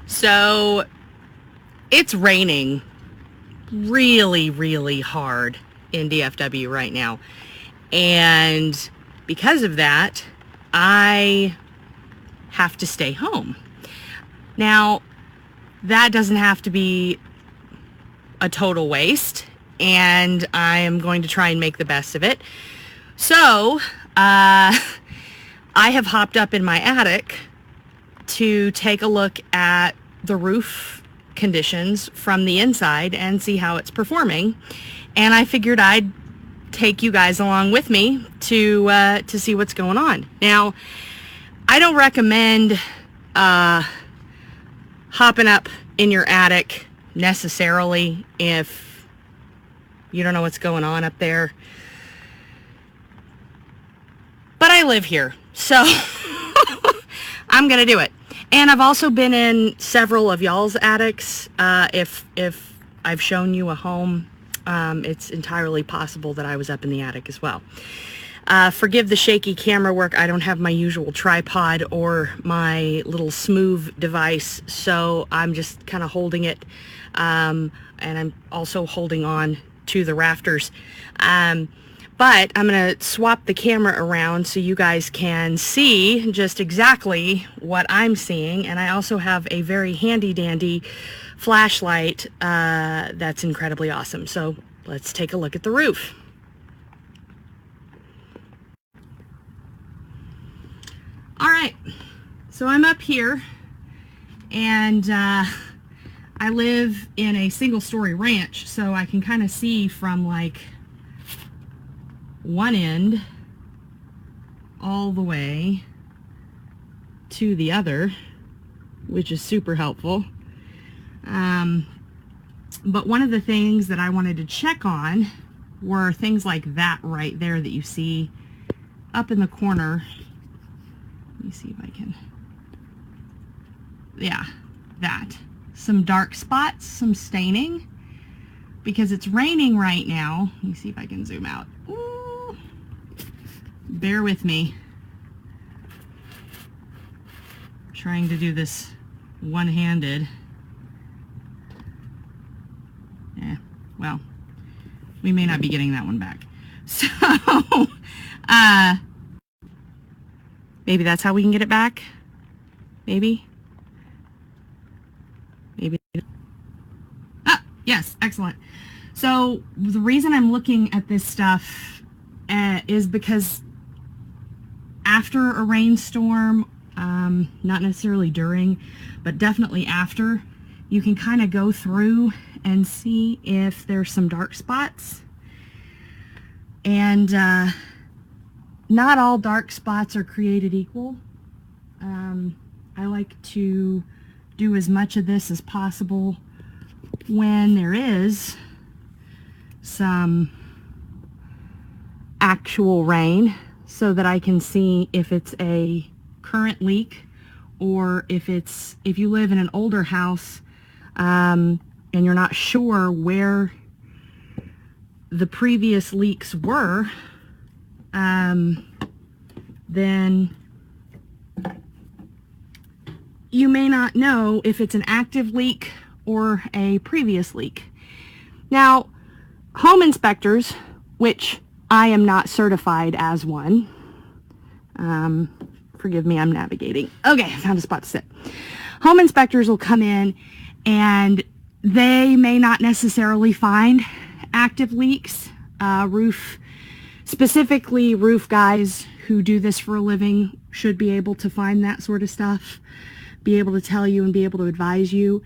So it's raining really, really hard in DFW right now. And because of that, I have to stay home. Now, that doesn't have to be a total waste, and I am going to try and make the best of it. So, I have hopped up in my attic to take a look at the roof conditions from the inside and see how it's performing. And I figured I'd take you guys along with me to see what's going on. Now, I don't recommend hopping up in your attic necessarily if you don't know what's going on up there. But I live here, so I'm gonna do it. And I've also been in several of y'all's attics. If I've shown you a home, it's entirely possible that I was up in the attic as well. Forgive the shaky camera work. I don't have my usual tripod or my little smooth device, so I'm just kind of holding it, and I'm also holding on to the rafters. But I'm going to swap the camera around so you guys can see just exactly what I'm seeing. And I also have a very handy dandy flashlight that's incredibly awesome. So let's take a look at the roof. All right, so I'm up here, and I live in a single-story ranch, so I can kind of see from like one end all the way to the other, which is super helpful. But one of the things that I wanted to check on were things like that right there that you see up in the corner. Let me see if I can, yeah, that. Some dark spots, some staining, because it's raining right now. Let me see if I can zoom out. Ooh, bear with me. I'm trying to do this one-handed. Yeah, well, we may not be getting that one back. So, maybe that's how we can get it back. Maybe. Ah, yes, excellent. So the reason I'm looking at this stuff is because after a rainstorm, not necessarily during, but definitely after, you can kind of go through and see if there's some dark spots. And not all dark spots are created equal. I like to do as much of this as possible when there is some actual rain, so that I can see if it's a current leak, or if you live in an older house and you're not sure where the previous leaks were, then you may not know if it's an active leak or a previous leak. Now, home inspectors, which I am not certified as one, forgive me, I'm navigating. Okay, I found a spot to sit. Home inspectors will come in, and they may not necessarily find active leaks. Specifically roof guys who do this for a living should be able to find that sort of stuff, be able to tell you and be able to advise you.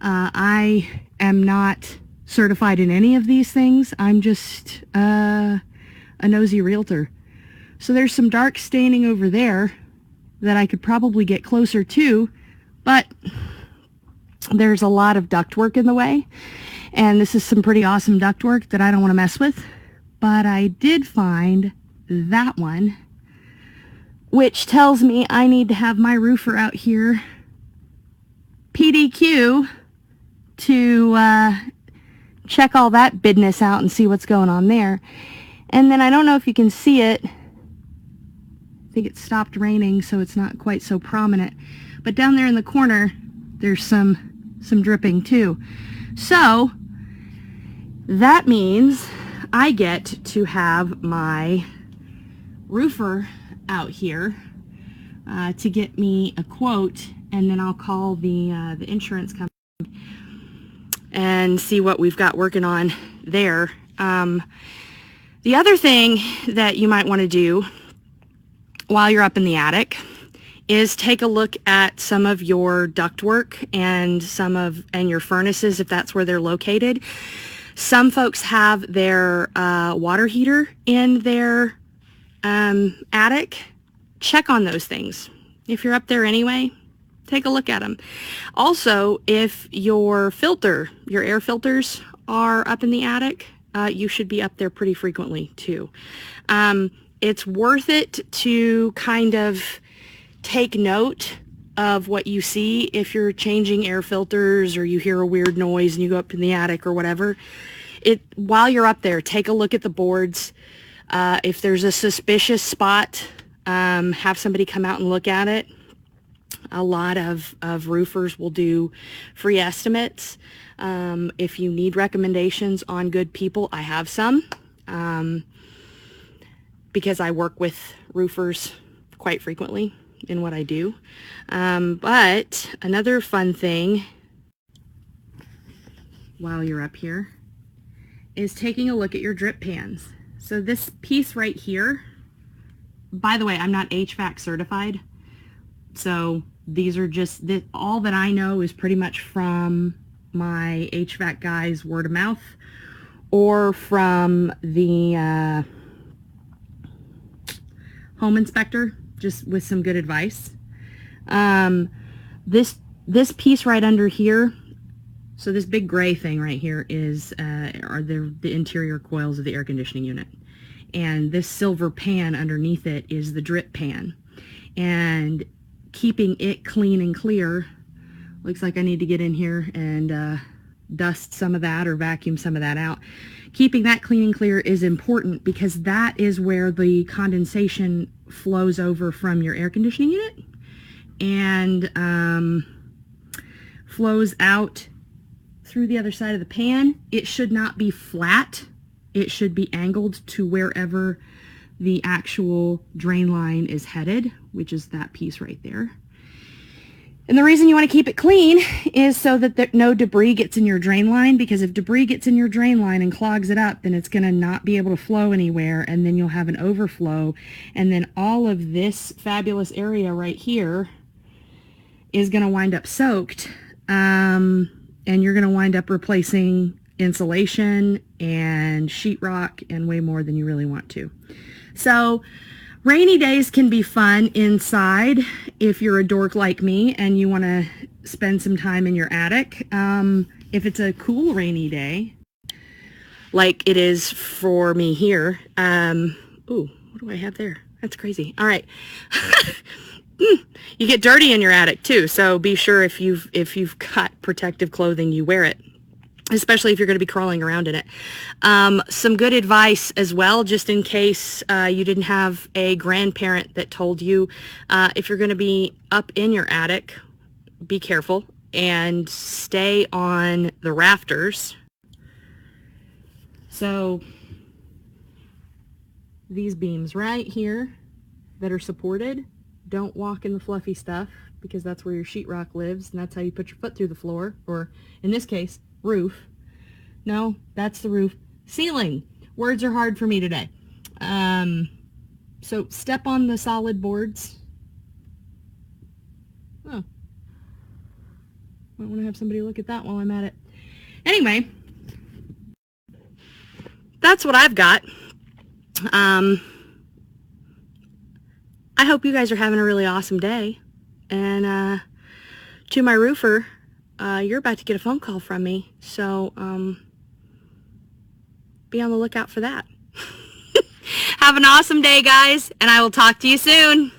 I am not certified in any of these things. I'm just a nosy realtor. So there's some dark staining over there that I could probably get closer to, but there's a lot of ductwork in the way, and this is some pretty awesome ductwork that I don't want to mess with. But I did find that one, which tells me I need to have my roofer out here PDQ to check all that business out and see what's going on there. And then I don't know if you can see it. I think it stopped raining, so it's not quite so prominent. But down there in the corner, there's some dripping too. So that means I get to have my roofer out here to get me a quote, and then I'll call the insurance company and see what we've got working on there. The other thing that you might want to do while you're up in the attic is take a look at some of your ductwork and your furnaces, if that's where they're located. Some folks have their water heater in their attic. Check on those things. If you're up there anyway, take a look at them. Also, if your air filters are up in the attic, you should be up there pretty frequently too. It's worth it to kind of take note of what you see if you're changing air filters or you hear a weird noise and you go up in the attic or whatever. While you're up there, take a look at the boards. If there's a suspicious spot, have somebody come out and look at it. A lot of roofers will do free estimates. If you need recommendations on good people, I have some, because I work with roofers quite frequently in what I do. But another fun thing while you're up here is taking a look at your drip pans. So this piece right here, by the way, I'm not HVAC certified, so these are just, all that I know is pretty much from my HVAC guy's word of mouth or from the home inspector, just with some good advice. This piece right under here, so this big gray thing right here are the interior coils of the air conditioning unit. And this silver pan underneath it is the drip pan. And keeping it clean and clear, looks like I need to get in here and dust some of that or vacuum some of that out. Keeping that clean and clear is important because that is where the condensation flows over from your air conditioning unit and flows out through the other side of the pan. It should not be flat. It should be angled to wherever the actual drain line is headed, which is that piece right there. And the reason you want to keep it clean is so that no debris gets in your drain line, because if debris gets in your drain line and clogs it up, then it's going to not be able to flow anywhere, and then you'll have an overflow, and then all of this fabulous area right here is going to wind up soaked, and you're going to wind up replacing insulation and sheetrock and way more than you really want to. So rainy days can be fun inside if you're a dork like me and you want to spend some time in your attic. If it's a cool rainy day, like it is for me here. Ooh, what do I have there? That's crazy. All right. You get dirty in your attic too, so be sure if you've got protective clothing, you wear it, especially if you're going to be crawling around in it. Some good advice as well, just in case you didn't have a grandparent that told you, if you're going to be up in your attic, be careful and stay on the rafters. So these beams right here that are supported, don't walk in the fluffy stuff, because that's where your sheetrock lives, and that's how you put your foot through the floor, or in this case, roof. No, that's the roof. Ceiling. Words are hard for me today. So step on the solid boards. Oh. Might want to have somebody look at that while I'm at it. Anyway, that's what I've got. I hope you guys are having a really awesome day. And to my roofer, you're about to get a phone call from me, so be on the lookout for that. Have an awesome day, guys, and I will talk to you soon.